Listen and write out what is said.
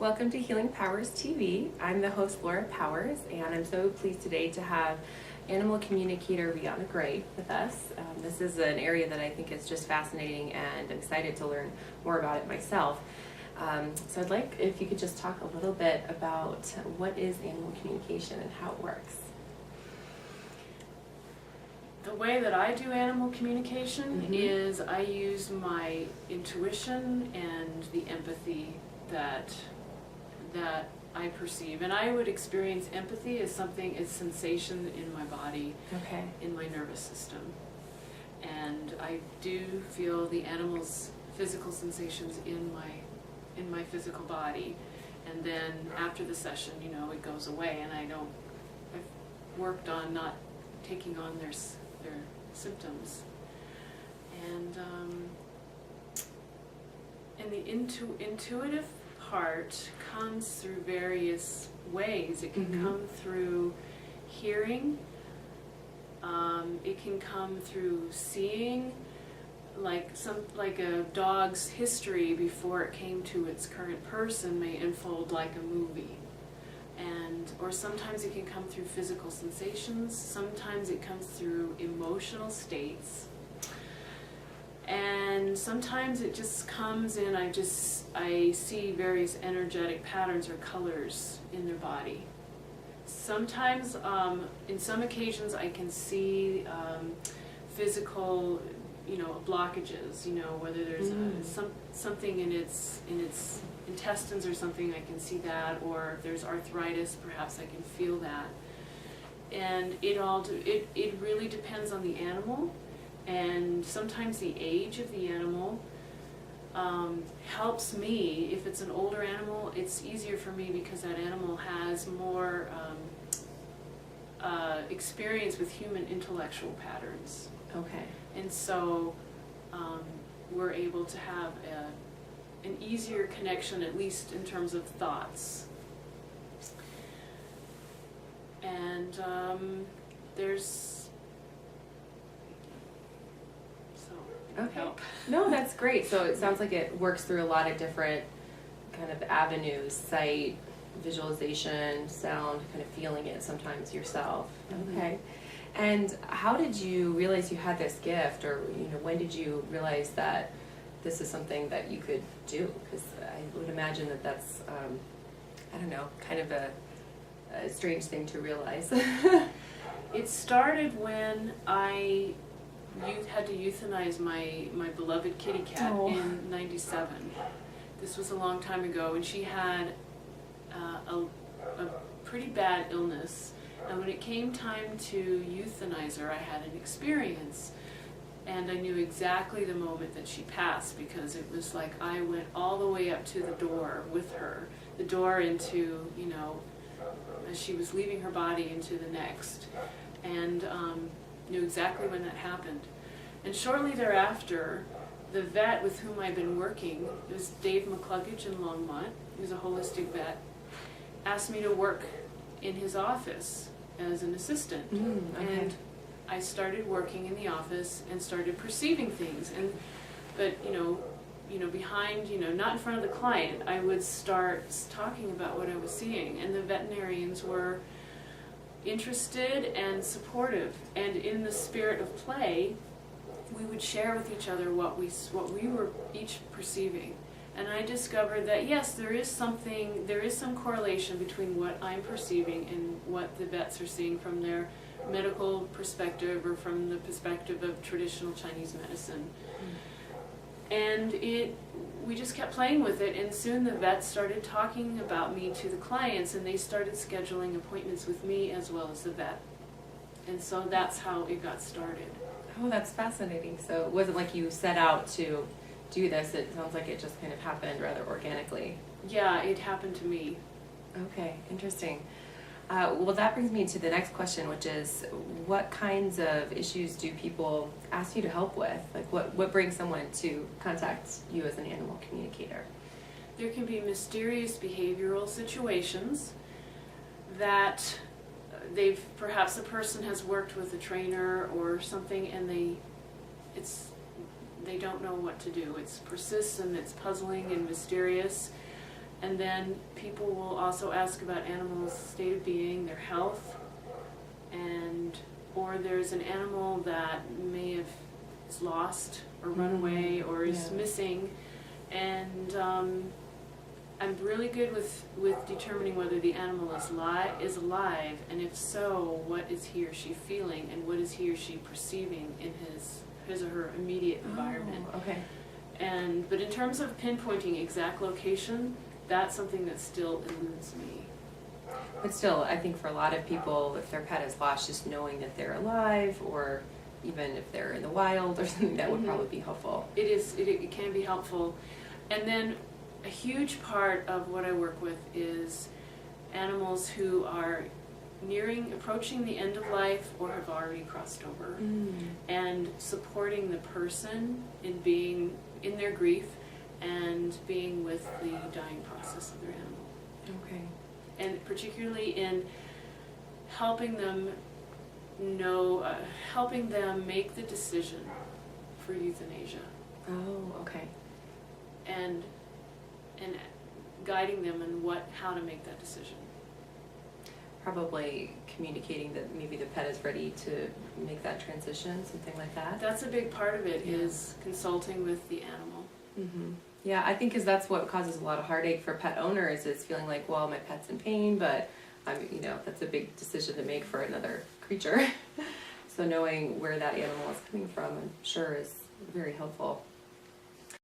Welcome to Healing Powers TV. I'm the host, Laura Powers, and I'm so pleased today to have animal communicator Rhianna Gray with us. This is an area that I think is just fascinating, and I'm excited to learn more about it myself. So I'd like if you could just talk a little bit about what is animal communication and how it works. The way that I do animal communication is I use my intuition and the empathy that I perceive. And I would experience empathy as something, as sensation in my body, in my nervous system. And I do feel the animal's physical sensations in my physical body. And then after the session, you know, it goes away, and I've worked on not taking on their symptoms. And the intuitive part comes through various ways. It can come through hearing, it can come through seeing, like a dog's history before it came to its current person may unfold like a movie. Or sometimes it can come through physical sensations, sometimes it comes through emotional states, and sometimes it just comes in, I see various energetic patterns or colors in their body. Sometimes, in some occasions, I can see physical, blockages, whether there's something in its intestines or something, I can see that, or if there's arthritis, perhaps I can feel that. And it really depends on the animal, and sometimes the age of the animal helps me. If it's an older animal, it's easier for me because that animal has more experience with human intellectual patterns. Okay. And so we're able to have an easier connection, at least in terms of thoughts. And help. No, that's great. So it sounds like it works through a lot of different kind of avenues: sight, visualization, sound, kind of feeling it sometimes yourself. Okay. And how did you realize you had this gift, or when did you realize that this is something that you could do? Because I would imagine that that's I don't know, kind of a strange thing to realize. It started when I had to euthanize my beloved kitty cat in '97. This was a long time ago, and she had a pretty bad illness. And when it came time to euthanize her, I had an experience. And I knew exactly the moment that she passed, because it was like I went all the way up to the door with her. The door into, as she was leaving her body into the next. And knew exactly when that happened. And shortly thereafter, the vet with whom I'd been working, it was Dave McCluggage in Longmont, he was a holistic vet, asked me to work in his office as an assistant. And I started working in the office and started perceiving things. But behind, not in front of the client, I would start talking about what I was seeing, and the veterinarians were interested and supportive, and in the spirit of play, we would share with each other what we were each perceiving. And I discovered that yes, there is some correlation between what I'm perceiving and what the vets are seeing from their medical perspective or from the perspective of traditional Chinese medicine. And we just kept playing with it, and soon the vets started talking about me to the clients, and they started scheduling appointments with me as well as the vet. And so that's how it got started. Oh, that's fascinating. So it wasn't like you set out to do this, it sounds like it just kind of happened rather organically. Yeah, it happened to me. Okay, interesting. Well, that brings me to the next question, which is, what kinds of issues do people ask you to help with? Like, what brings someone to contact you as an animal communicator? There can be mysterious behavioral situations that perhaps a person has worked with a trainer or something, and they don't know what to do. It's persistent, it's puzzling and mysterious. And then people will also ask about animals' state of being, their health, and or there's an animal that may have is lost or run away or is missing, and I'm really good with determining whether the animal is alive, and if so, what is he or she feeling, and what is he or she perceiving in his or her immediate environment. Okay. But in terms of pinpointing exact location, that's something that still eludes me. But still, I think for a lot of people, if their pet is lost, just knowing that they're alive, or even if they're in the wild or something, that would probably be helpful. It can be helpful. And then a huge part of what I work with is animals who are approaching the end of life or have already crossed over, and supporting the person in their grief and being with the dying process of their animal. Okay. And particularly in helping them make the decision for euthanasia. Oh, okay. And guiding them in how to make that decision. Probably communicating that maybe the pet is ready to make that transition, something like that. That's a big part of it, is consulting with the animal. Mm-hmm. Yeah, I think because that's what causes a lot of heartache for pet owners, is feeling like, well, my pet's in pain, but that's a big decision to make for another creature. So knowing where that animal is coming from, I'm sure, is very helpful.